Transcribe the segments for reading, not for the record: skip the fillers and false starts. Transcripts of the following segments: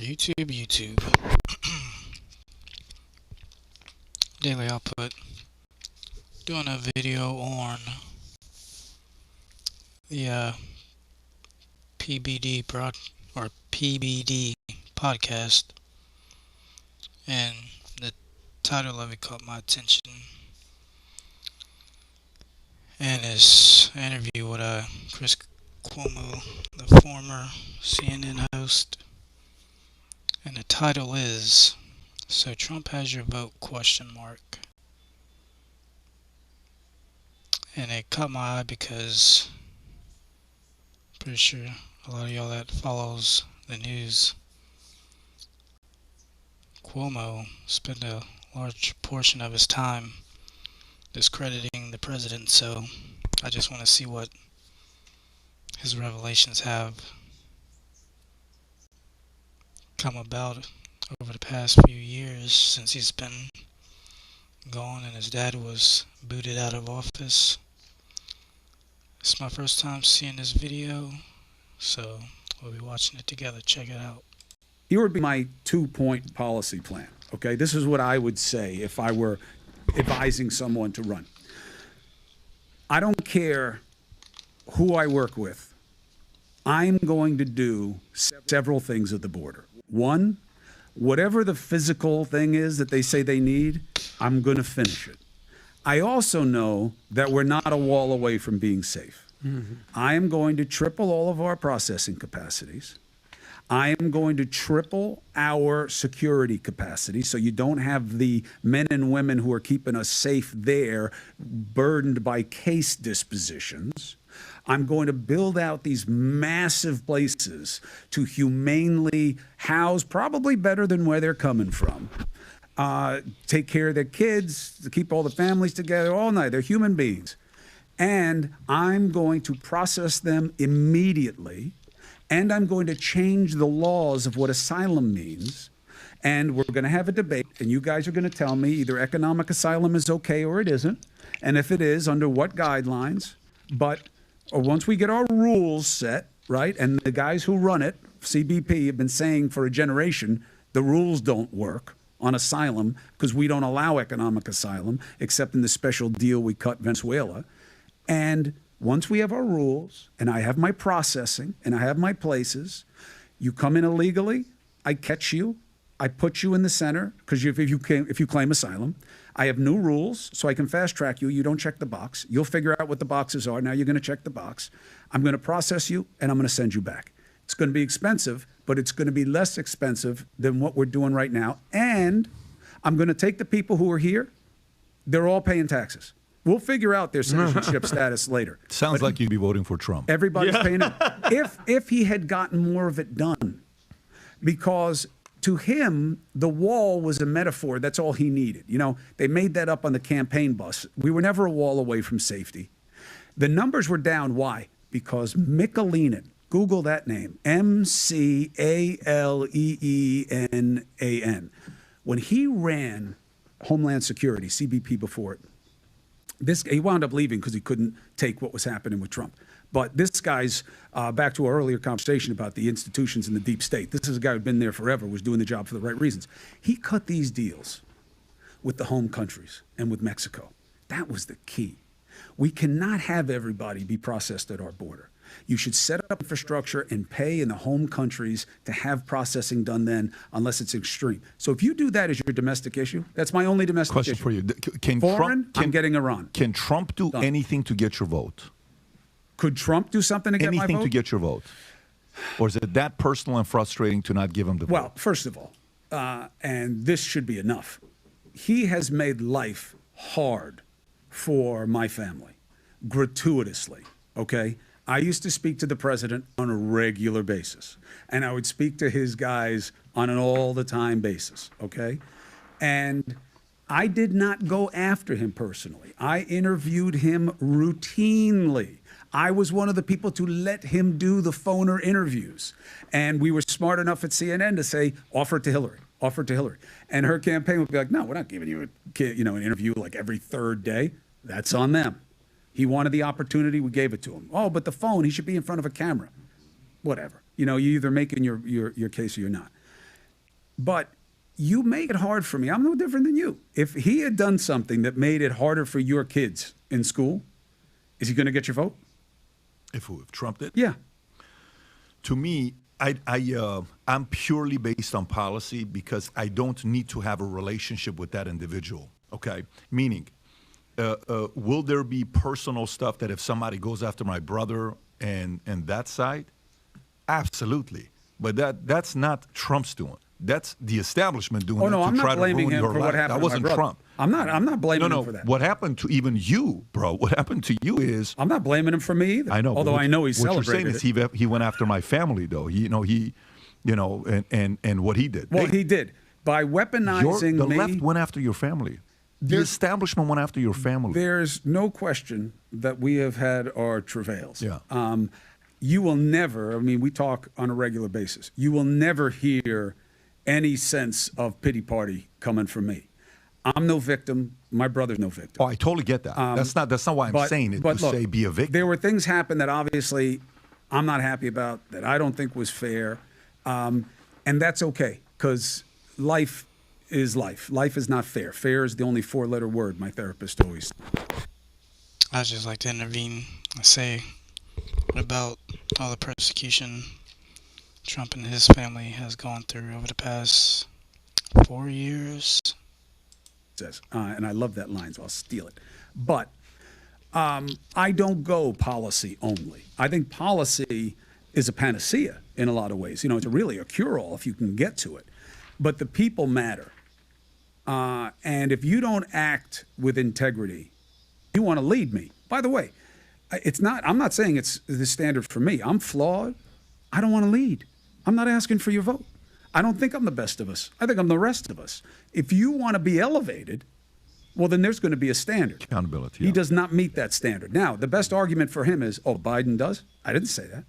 YouTube. Daily output. Doing a video on the PBD podcast, and the title of it caught my attention. And it's an interview with Chris Cuomo, the former CNN host. And the title is "So Trump Has Your Vote?" And it caught my eye because I'm pretty sure a lot of y'all that follows the news, Cuomo spent a large portion of his time discrediting the president, so I just want to see what his revelations have come about over the past few years since he's been gone and his dad was booted out of office. It's my first time seeing this video, so we'll be watching it together. Check it out. Here would be my 2-point policy plan. Okay, this is what I would say if I were advising someone to run. I don't care who I work with. I'm going to do several things at the border. One, whatever the physical thing is that they say they need, I'm going to finish it. I also know that we're not a wall away from being safe. I am going to triple all of our processing capacities. I am going to triple our security capacity so you don't have the men and women who are keeping us safe there burdened by case dispositions. I'm going to build out these massive places to humanely house, probably better than where they're coming from. Take care of their kids, to keep all the families together all night. They're human beings. And I'm going to process them immediately. And I'm going to change the laws of what asylum means. And we're going to have a debate. And you guys are going to tell me either economic asylum is okay or it isn't. And if it is, under what guidelines. But once we get our rules set, right, and the guys who run it, CBP, have been saying for a generation, the rules don't work on asylum because we don't allow economic asylum, except in the special deal we cut Venezuela. And once we have our rules, and I have my processing, and I have my places, you come in illegally, I catch you, I put you in the center, because if you claim asylum, I have new rules, so I can fast track you. You don't check the box. You'll figure out what the boxes are. Now you're going to check the box. I'm going to process you, and I'm going to send you back. It's going to be expensive, but it's going to be less expensive than what we're doing right now. And I'm going to take the people who are here. They're all paying taxes. We'll figure out their citizenship status later. Sounds like you'd be voting for Trump. Everybody's paying it. If he had gotten more of it done, because to him, the wall was a metaphor. That's all he needed. You know, they made that up on the campaign bus. We were never a wall away from safety. The numbers were down. Why? Because Michaleenan, Google that name, Mcaleenan. When he ran Homeland Security, CBP before it, he wound up leaving because he couldn't take what was happening with Trump. But this guy's, back to our earlier conversation about the institutions in the deep state. This is a guy who'd been there forever, was doing the job for the right reasons. He cut these deals with the home countries and with Mexico. That was the key. We cannot have everybody be processed at our border. You should set up infrastructure and pay in the home countries to have processing done then, unless it's extreme. So if you do that as your domestic issue, that's my only domestic Question issue. for you. I'm getting Iran. Can Trump do Done. anything to get your vote? Could Trump do something to get my vote? Anything to get your vote? Or is it that personal and frustrating to not give him the vote? Well, first of all, and this should be enough, he has made life hard for my family, gratuitously, okay? I used to speak to the president on a regular basis, and I would speak to his guys on an all-the-time basis, okay? And I did not go after him personally. I interviewed him routinely. I was one of the people to let him do the phoner interviews. And we were smart enough at CNN to say, offer it to Hillary, offer it to Hillary. And her campaign would be like, no, we're not giving you an interview like every third day. That's on them. He wanted the opportunity, we gave it to him. Oh, but the phone, he should be in front of a camera. Whatever. You know, you're either making your case or you're not. But you make it hard for me. I'm no different than you. If he had done something that made it harder for your kids in school, is he going to get your vote? If Trump did? Yeah. To me, I'm purely based on policy because I don't need to have a relationship with that individual. Okay, meaning, will there be personal stuff that if somebody goes after my brother and that side, absolutely. But that's not Trump's doing. That's the establishment doing Oh it no, to I'm try not to blaming ruin him your for life. what happened That to my wasn't brother. Trump. I'm not blaming No, him for that. What happened to even you, bro? What happened to you is I'm not blaming him for me either. I know. Although I know he what you're saying celebrated is he went after my family, though. And what he did. Well, he did by weaponizing the me. left went after your family. The establishment went after your family. There's no question that we have had our travails. Yeah. You will never, I mean, we talk on a regular basis. You will never hear any sense of pity party coming from me. I'm no victim. My brother's no victim. Oh, I totally get that. that's not why I'm saying it to look, say be a victim. There were things happen that obviously I'm not happy about, that I don't think was fair. And that's okay, because life is life. Life is not fair. Fair is the only four-letter word my therapist always. I'd just like to intervene and say about all the persecution Trump and his family has gone through over the past 4 years. Says, and I love that line, so I'll steal it. But I don't go policy only. I think policy is a panacea in a lot of ways. You know, it's really a cure-all if you can get to it. But the people matter. And if you don't act with integrity, you want to lead me. By the way, I'm not saying it's the standard for me. I'm flawed. I don't want to lead. I'm not asking for your vote. I don't think I'm the best of us. I think I'm the rest of us. If you want to be elevated, well, then there's going to be a standard. Accountability. He does not meet that standard. Now, the best argument for him is, oh, Biden does? I didn't say that.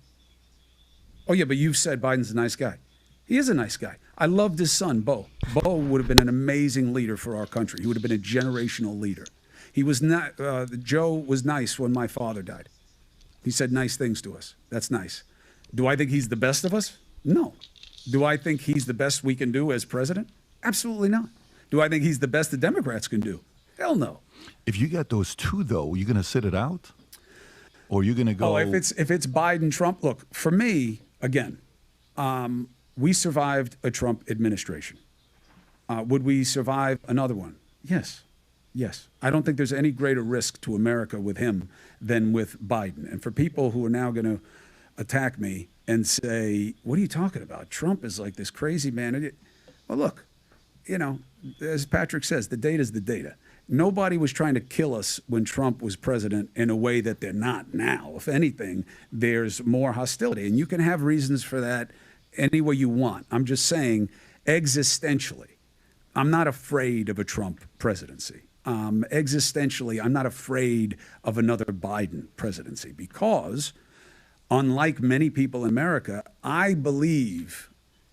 Oh, yeah, but you've said Biden's a nice guy. He is a nice guy. I loved his son, Bo. Bo would have been an amazing leader for our country. He would have been a generational leader. He was not. Joe was nice when my father died. He said nice things to us. That's nice. Do I think he's the best of us? No. Do I think he's the best we can do as president? Absolutely not. Do I think he's the best the Democrats can do? Hell no. If you get those two, though, you're going to sit it out? Or you're going to go... Oh, if it's Biden, Trump, look, for me, again, we survived a Trump administration. Would we survive another one? Yes. Yes. I don't think there's any greater risk to America with him than with Biden. And for people who are now going to attack me and say, what are you talking about? Trump is like this crazy man. Well, look, you know, as Patrick says, the data is the data. Nobody was trying to kill us when Trump was president in a way that they're not now. If anything, there's more hostility. And you can have reasons for that any way you want. I'm just saying, existentially, I'm not afraid of a Trump presidency. Existentially, I'm not afraid of another Biden presidency because, unlike many people in America, I believe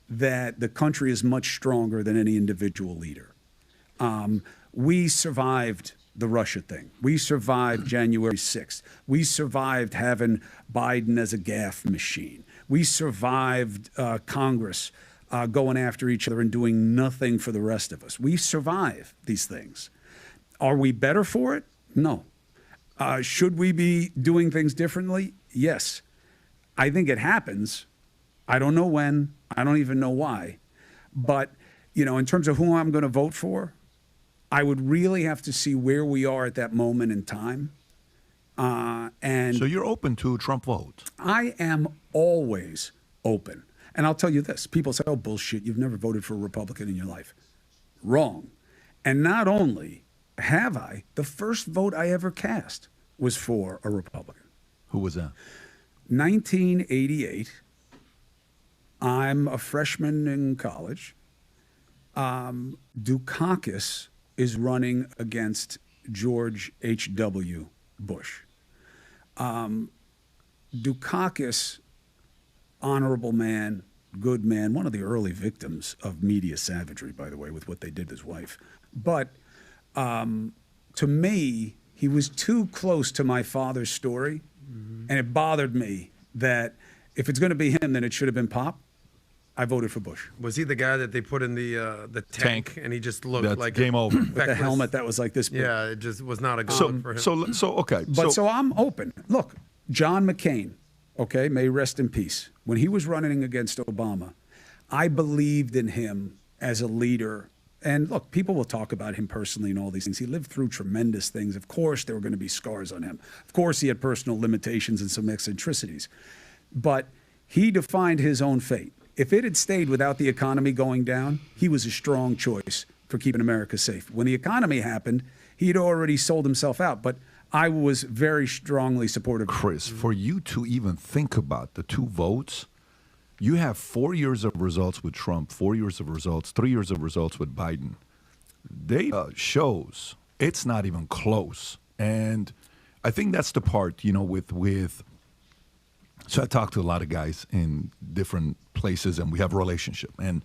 that the country is much stronger than any individual leader. We survived the Russia thing. We survived January 6th. We survived having Biden as a gaffe machine. We survived Congress going after each other and doing nothing for the rest of us. We survived these things. Are we better for it? No. Should we be doing things differently? Yes. I think it happens. I don't know when. I don't even know why. But, you know, in terms of who I'm going to vote for, I would really have to see where we are at that moment in time. And so you're open to a Trump vote? I am always open. And I'll tell you this. People say, oh, bullshit, you've never voted for a Republican in your life. Wrong. And not only have I, the first vote I ever cast was for a Republican. Who was that? 1988. I'm a freshman in college. Dukakis is running against George H.W. Bush. Dukakis, honorable man, good man, one of the early victims of media savagery, by the way, with what they did to his wife. But to me, he was too close to my father's story, and it bothered me that if it's going to be him, then it should have been Pop. I voted for Bush. Was he the guy that they put in the tank, and he just looked That's like game over. With the helmet that was like this big. Yeah, it just was not a good one for him. So okay. But so I'm open. Look, John McCain, okay, may rest in peace. When he was running against Obama, I believed in him as a leader. And look, people will talk about him personally and all these things. He lived through tremendous things. Of course, there were going to be scars on him. Of course, he had personal limitations and some eccentricities. But he defined his own fate. If it had stayed without the economy going down, he was a strong choice for keeping America safe. When the economy happened, he had already sold himself out. But I was very strongly supportive. Chris, for you to even think about the two votes, you have 4 years of results with Trump, 4 years of results, 3 years of results with Biden. They shows it's not even close. And I think that's the part, with so I talk to a lot of guys in different places, and we have a relationship. And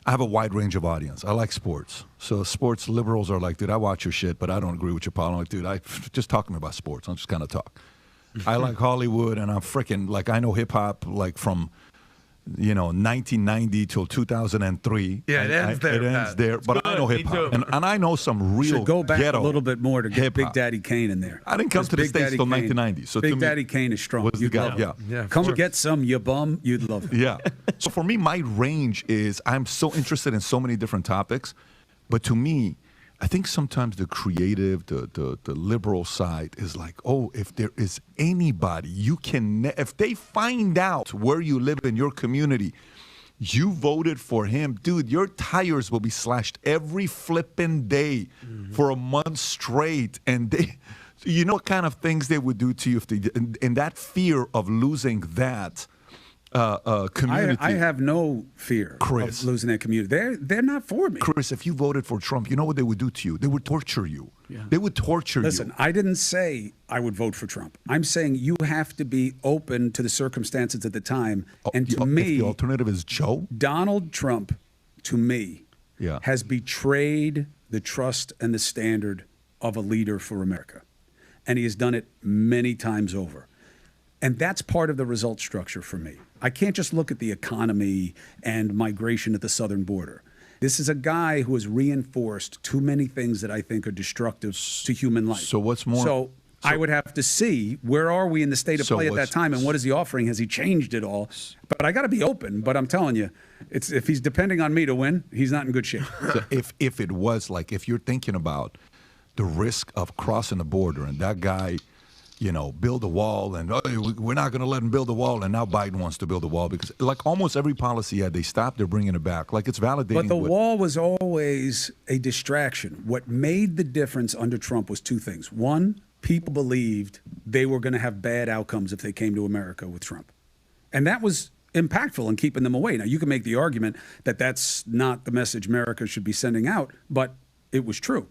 I have a wide range of audience. I like sports. So sports liberals are like, dude, I watch your shit, but I don't agree with your policy. I'm like, dude, just talk to me about sports. I'm just kind of talk. I like Hollywood, and I'm freaking, like, I know hip-hop, like, from 1990 till 2003. Yeah, it ends there. It ends there. But I know hip hop, and I know some real Should go back ghetto a little bit more to get Big hip-hop. Daddy Kane in there. I didn't come to the Big States Daddy till Kane- 1990. So to Big me, Daddy Kane is strong. was the You'd guy. love him. Yeah. Yeah, Come sure. get some, you bum. You'd love him. Yeah. So for me, my range is I'm so interested in so many different topics, but to me, I think sometimes the creative, the liberal side is like, oh, if there is anybody you can, if they find out where you live in your community, you voted for him, dude, your tires will be slashed every flipping day for a month straight. And they, you know what kind of things they would do to you if they did, and that fear of losing that community. I have no fear Chris. of losing that community. They're not for me. Chris, if you voted for Trump, you know what they would do to you? They would torture you. They would torture Listen, you. I didn't say I would vote for Trump. I'm saying you have to be open to the circumstances at the time. And to If me, the alternative is Joe? Donald Trump, to me, Yeah. has betrayed the trust and the standard of a leader for America. And he has done it many times over. And that's part of the result structure for me. I can't just look at the economy and migration at the southern border. This is a guy who has reinforced too many things that I think are destructive to human life. So what's more- So I would have to see where are we in the state of So play at that what's- time, and what is he offering? Has he changed it all? But I got to be open. But I'm telling you, if he's depending on me to win, he's not in good shape. So if it was like, if you're thinking about the risk of crossing the border and that guy, build a wall and we're not going to let him build a wall, and now Biden wants to build a wall because like almost every policy they stopped, they're bringing it back. Like it's validating. But the wall was always a distraction. What made the difference under Trump was two things. One, people believed they were going to have bad outcomes if they came to America with Trump. And that was impactful in keeping them away. Now, you can make the argument that that's not the message America should be sending out, but it was true.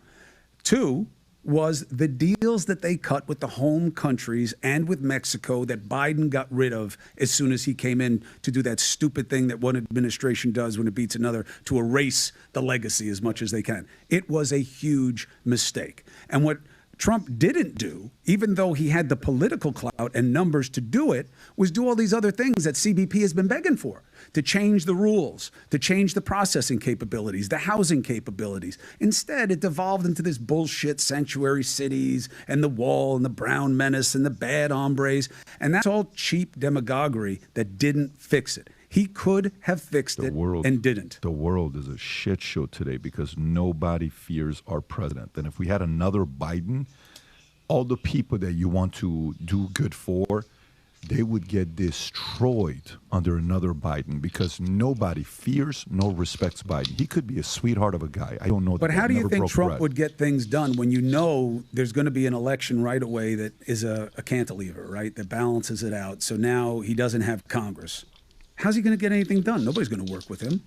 Two, was the deals that they cut with the home countries and with Mexico that Biden got rid of as soon as he came in to do that stupid thing that one administration does when it beats another, to erase the legacy as much as they can. It was a huge mistake. And what Trump didn't do, even though he had the political clout and numbers to do it, was do all these other things that CBP has been begging for, to change the rules, to change the processing capabilities, the housing capabilities. Instead, it devolved into this bullshit sanctuary cities and the wall and the brown menace and the bad hombres. And that's all cheap demagoguery that didn't fix it. He could have fixed it and didn't. The world is a shit show today because nobody fears our president. And if we had another Biden, all the people that you want to do good for, they would get destroyed under another Biden because nobody fears nor respects Biden. He could be a sweetheart of a guy. I don't know. But how do you think Trump bread. would get things done when you know there's going to be an election right away that is a cantilever, right, that balances it out? So now he doesn't have Congress. How's he going to get anything done? Nobody's going to work with him.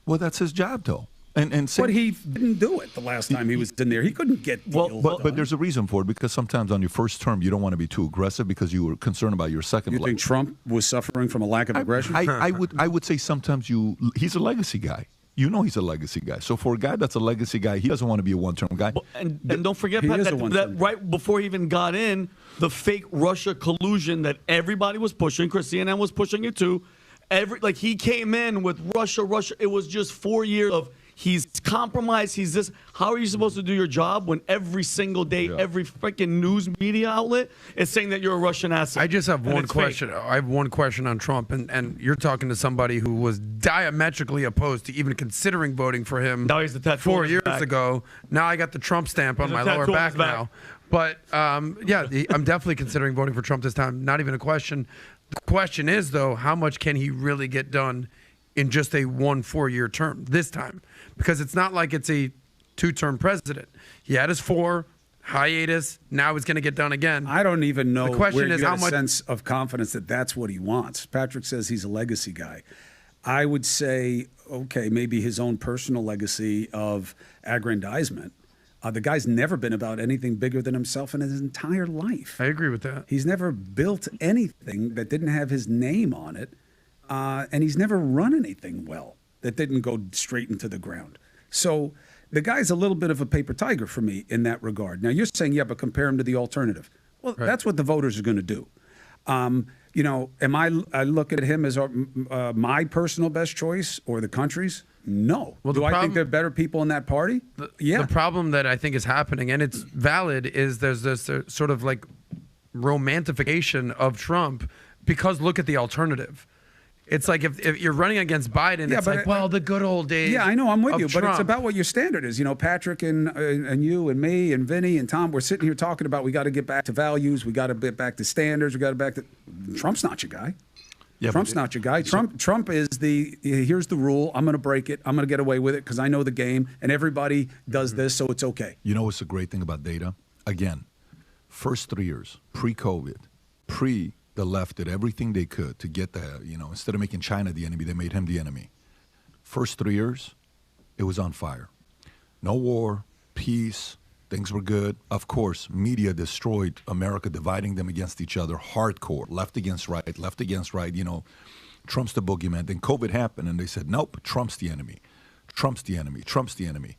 Well, that's his job, though. But he didn't do it the last time he was in there. He couldn't get deals done. But there's a reason for it because sometimes on your first term you don't want to be too aggressive because you were concerned about your second. You think Trump was suffering from a lack of aggression? I would say sometimes he's a legacy guy. You know he's a legacy guy. So for a guy that's a legacy guy, he doesn't want to be a one-term guy. And don't forget, He Pat, is a that one-term right before he even got in, the fake Russia collusion that everybody was pushing, Chris CNN was pushing it too. He came in with Russia. It was just 4 years of he's compromised. He's this. How are you supposed to do your job when every single day, every freaking news media outlet is saying that you're a Russian asset? I just have And one it's fake. question. I have one question on Trump, and you're talking to somebody who was diametrically opposed to even considering voting for him Now he's the tattoo 4 on his years back. ago. Now I got the Trump stamp on There's my a lower tattoo on back his back. now. But yeah, I'm definitely considering voting for Trump this time. Not even a question. The question is, though, how much can he really get done in just a 4-year term this time? Because it's not like it's a 2-term president. He had his 4 hiatus. Now he's going to get done again. I don't even know The question where you is get how a much- sense of confidence that that's what he wants. Patrick says he's a legacy guy. I would say, okay, maybe his own personal legacy of aggrandizement. The guy's never been about anything bigger than himself in his entire life. I agree with that. He's never built anything that didn't have his name on it, and he's never run anything well that didn't go straight into the ground. So the guy's a little bit of a paper tiger for me in that regard. Now, you're saying, yeah, but compare him to the alternative. Well, that's what the voters are going to do. I look at him as my personal best choice or the country's? No. Well, do I think there are better people in that party? Yeah. The problem that I think is happening, and it's valid, is there's this sort of like romantification of Trump because look at the alternative. It's like if you're running against Biden, it's like, well, the good old days. Yeah, I know, I'm with of you, but it's Trump. about what your standard is. Patrick and you and me and Vinny and Tom, we're sitting here talking about we got to get back to values, we got to get back to standards, we got to back to. Trump's not your guy. Yeah, Trump's not your guy. Trump is here's the rule. I'm going to break it. I'm going to get away with it because I know the game, and everybody does this, so it's okay. You know what's the great thing about data? Again, first 3 years, pre-COVID, the left did everything they could to get instead of making China the enemy, they made him the enemy. First 3 years, it was on fire. No war, peace, things were good. Of course, media destroyed America, dividing them against each other, hardcore, left against right. Trump's the boogeyman. Then COVID happened, and they said, nope, Trump's the enemy. Trump's the enemy. Trump's the enemy.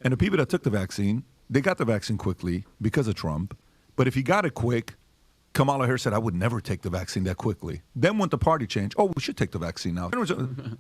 And the people that took the vaccine, they got the vaccine quickly because of Trump. But if you got it quick, Kamala Harris said, I would never take the vaccine that quickly. Then when the party changed, oh, we should take the vaccine now.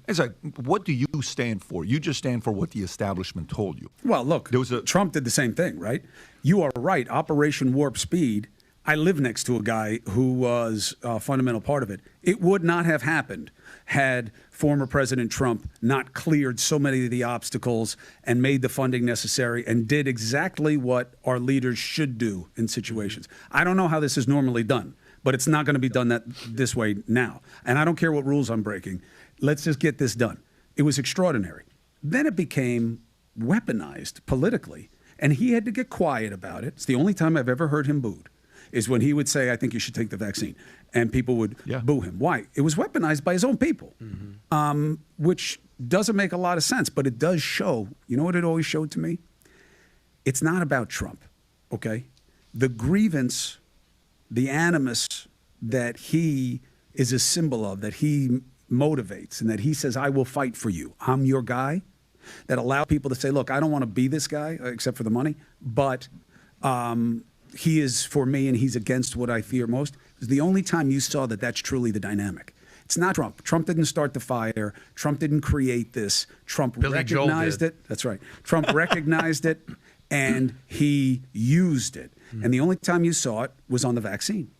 It's like, what do you stand for? You just stand for what the establishment told you. Well, look, Trump did the same thing, right? You are right. Operation Warp Speed. I live next to a guy who was a fundamental part of it. It would not have happened had former President Trump not cleared so many of the obstacles and made the funding necessary and did exactly what our leaders should do in situations. I don't know how this is normally done, but it's not going to be done this way now. And I don't care what rules I'm breaking. Let's just get this done. It was extraordinary. Then it became weaponized politically, and he had to get quiet about it. It's the only time I've ever heard him booed, is when he would say, I think you should take the vaccine. And people would boo him. Why? It was weaponized by his own people, which doesn't make a lot of sense, but it does show. You know what it always showed to me? It's not about Trump, okay? The grievance, the animus that he is a symbol of, that he motivates, and that he says, I will fight for you. I'm your guy. That allow people to say, look, I don't want to be this guy, except for the money, but he is for me and he's against what I fear most. It was the only time you saw that that's truly the dynamic. It's not Trump. Trump didn't start the fire. Trump didn't create this. Trump recognized it. That's right. Trump recognized it, and he used it. And the only time you saw it was on the vaccine,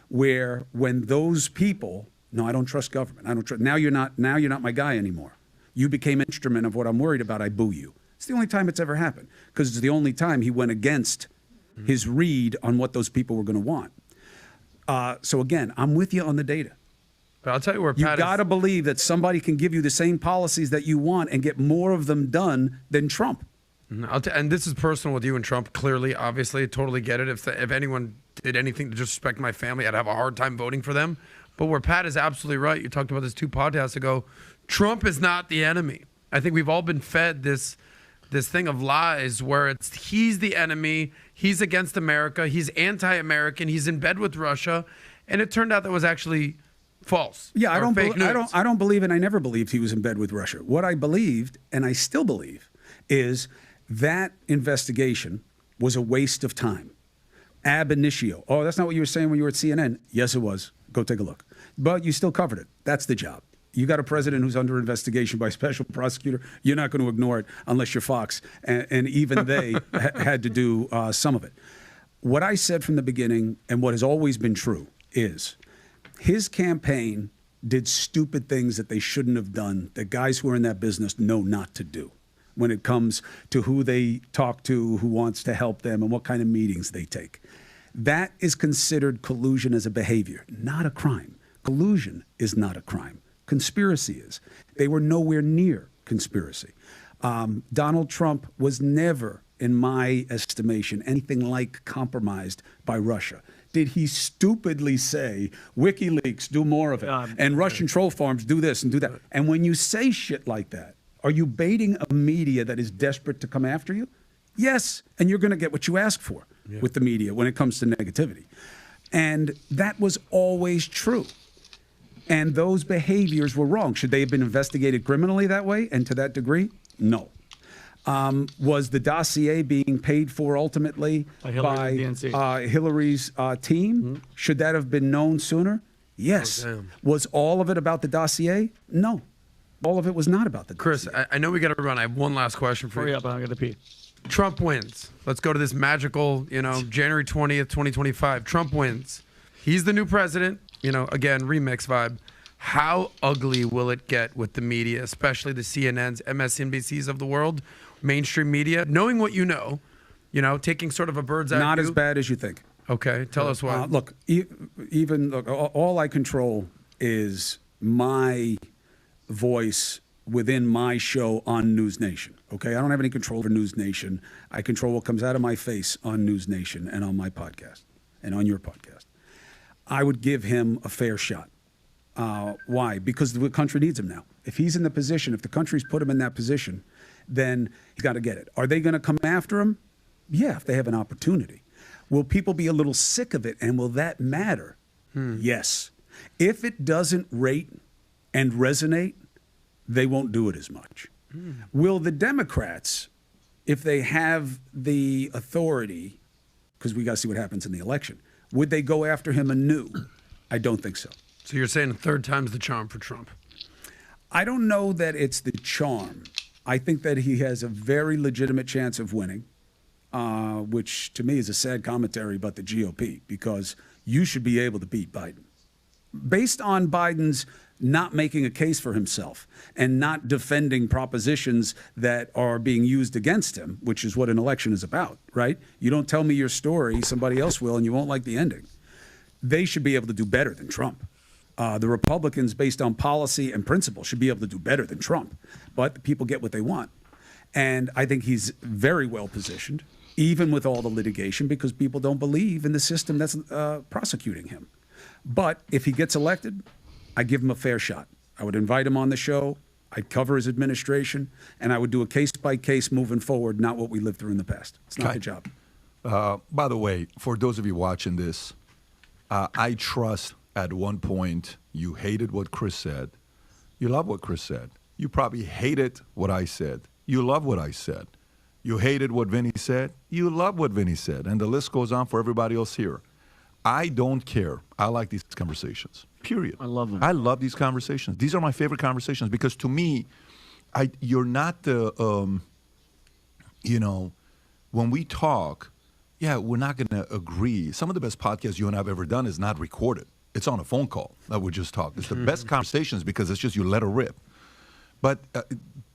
where when those people, no, I don't trust government. I don't trust. Now you're not my guy anymore. You became an instrument of what I'm worried about. I boo you. It's the only time it's ever happened, because it's the only time he went against his read on what those people were going to want. So again, I'm with you on the data. But I'll tell you where You Pat got to believe that somebody can give you the same policies that you want and get more of them done than Trump. and this is personal with you and Trump, clearly, obviously, totally get it. If anyone did anything to disrespect my family, I'd have a hard time voting for them. But where Pat is absolutely right, you talked about this 2 podcasts ago, Trump is not the enemy. I think we've all been fed this thing of lies where he's the enemy, he's against America, he's anti-American, he's in bed with Russia, and it turned out that was actually false. Yeah, or fake news. I don't believe, and I never believed he was in bed with Russia. What I believed, and I still believe, is that investigation was a waste of time. Ab initio. Oh, that's not what you were saying when you were at CNN. Yes, it was. Go take a look. But you still covered it. That's the job. You got a president who's under investigation by a special prosecutor. You're not going to ignore it unless you're Fox. And even they had to do some of it. What I said from the beginning, and what has always been true, is his campaign did stupid things that they shouldn't have done, that guys who are in that business know not to do when it comes to who they talk to, who wants to help them, and what kind of meetings they take. That is considered collusion as a behavior, not a crime. Collusion is not a crime. Conspiracy is. They were nowhere near conspiracy. Donald Trump was never, in my estimation, anything like compromised by Russia. Did he stupidly say, WikiLeaks, do more of it, and Russian troll farms, do this and do that? And when you say shit like that, are you baiting a media that is desperate to come after you? Yes, and you're going to get what you ask for with the media when it comes to negativity. And that was always true. And those behaviors were wrong. Should they have been investigated criminally that way and to that degree? No. Was the dossier being paid for ultimately by Hillary's team? Mm-hmm. Should that have been known sooner? Yes. Oh, was all of it about the dossier? No. All of it was not about the dossier. Chris, I know we got to run. I have one last question for you. Hurry up, I got to pee. Trump wins. Let's go to this magical, January 20th, 2025. Trump wins. He's the new president. Again, remix vibe. How ugly will it get with the media, especially the CNNs, MSNBCs of the world, mainstream media, knowing what taking sort of a bird's eye view? Not as bad as you think. Okay, tell us why. Look, all I control is my voice within my show on News Nation. Okay, I don't have any control over News Nation. I control what comes out of my face on News Nation and on my podcast and on your podcast. I would give him a fair shot. Why? Because the country needs him now. If he's in the position, if the country's put him in that position, then he's got to get it. Are they going to come after him? Yeah, if they have an opportunity. Will people be a little sick of it, and will that matter? Yes. If it doesn't rate and resonate, they won't do it as much. Will the Democrats, if they have the authority, because we got to see what happens in the election, would they go after him anew? I don't think so. So you're saying a third time's the charm for Trump? I don't know that it's the charm. I think that he has a very legitimate chance of winning, which to me is a sad commentary about the GOP, because you should be able to beat Biden. Based on Biden's not making a case for himself and not defending propositions that are being used against him, which is what an election is about, right? You don't tell me your story, somebody else will, and you won't like the ending. They should be able to do better than Trump. The Republicans, based on policy and principle, should be able to do better than Trump. But the people get what they want. And I think he's very well positioned, even with all the litigation, because people don't believe in the system that's prosecuting him. But if he gets elected, I give him a fair shot. I would invite him on the show. I'd cover his administration. And I would do a case-by-case moving forward, not what we lived through in the past. It's not the job. By the way, for those of you watching this, I trust at one point you hated what Chris said. You love what Chris said. You probably hated what I said. You love what I said. You hated what Vinny said. You love what Vinny said. And the list goes on for everybody else here. I don't care. I like these conversations, period. I love them. I love these conversations. These are my favorite conversations because to me, you're not the, when we talk, we're not going to agree. Some of the best podcasts you and I have ever done is not recorded. It's on a phone call that we just talked. It's the best conversations because it's just you let her rip. But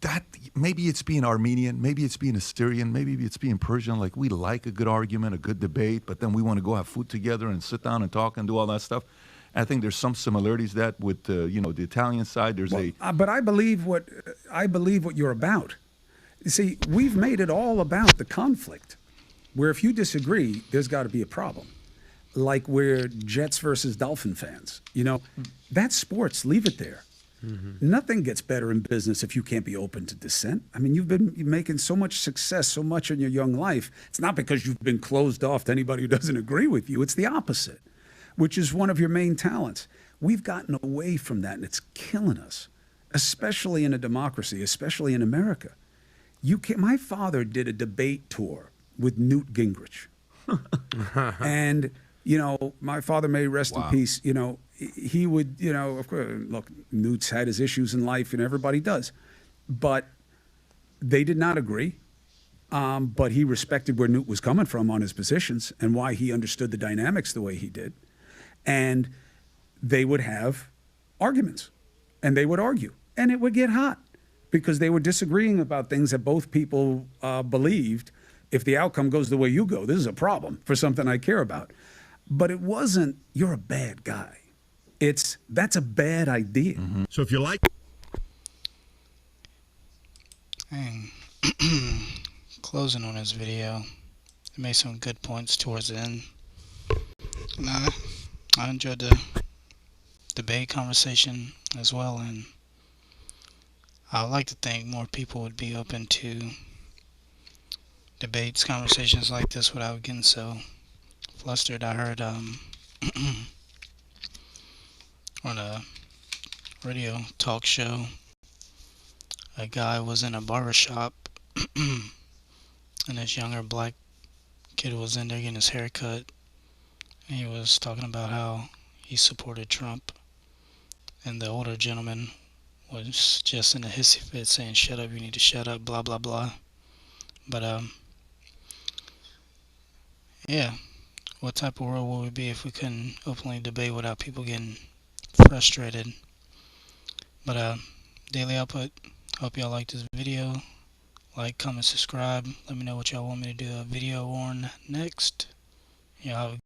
that maybe it's being Armenian, maybe it's being Assyrian, maybe it's being Persian. Like we like a good argument, a good debate, but then we want to go have food together and sit down and talk and do all that stuff. And I think there's some similarities that with the Italian side. There's but I believe what you're about. You see, we've made it all about the conflict, where if you disagree, there's got to be a problem. Like we're Jets versus Dolphin fans. That's sports. Leave it there. Mm-hmm. Nothing gets better in business if you can't be open to dissent. I mean, you've been making so much success, so much in your young life. It's not because you've been closed off to anybody who doesn't agree with you. It's the opposite, which is one of your main talents. We've gotten away from that, and it's killing us, especially in a democracy, especially in America. My father did a debate tour with Newt Gingrich. And, my father may rest in peace, he would, of course, look, Newt's had his issues in life, and everybody does, but they did not agree. But he respected where Newt was coming from on his positions and why he understood the dynamics the way he did. And they would have arguments, and they would argue, and it would get hot because they were disagreeing about things that both people believed. If the outcome goes the way you go, this is a problem for something I care about. But it wasn't, you're a bad guy. That's a bad idea. Mm-hmm. So if you like. And closing on this video, it made some good points towards the end. And I enjoyed the debate conversation as well, and I would like to think more people would be open to debates, conversations like this without getting so flustered. I heard on a radio talk show, a guy was in a barber shop and this younger black kid was in there getting his hair cut, and he was talking about how he supported Trump, and the older gentleman was just in a hissy fit saying, "Shut up, you need to shut up, blah blah blah." But yeah, what type of world would we be if we couldn't openly debate without people getting frustrated? But daily output, hope y'all like this video. Like, comment, subscribe. Let me know what y'all want me to do a video on next. Y'all have a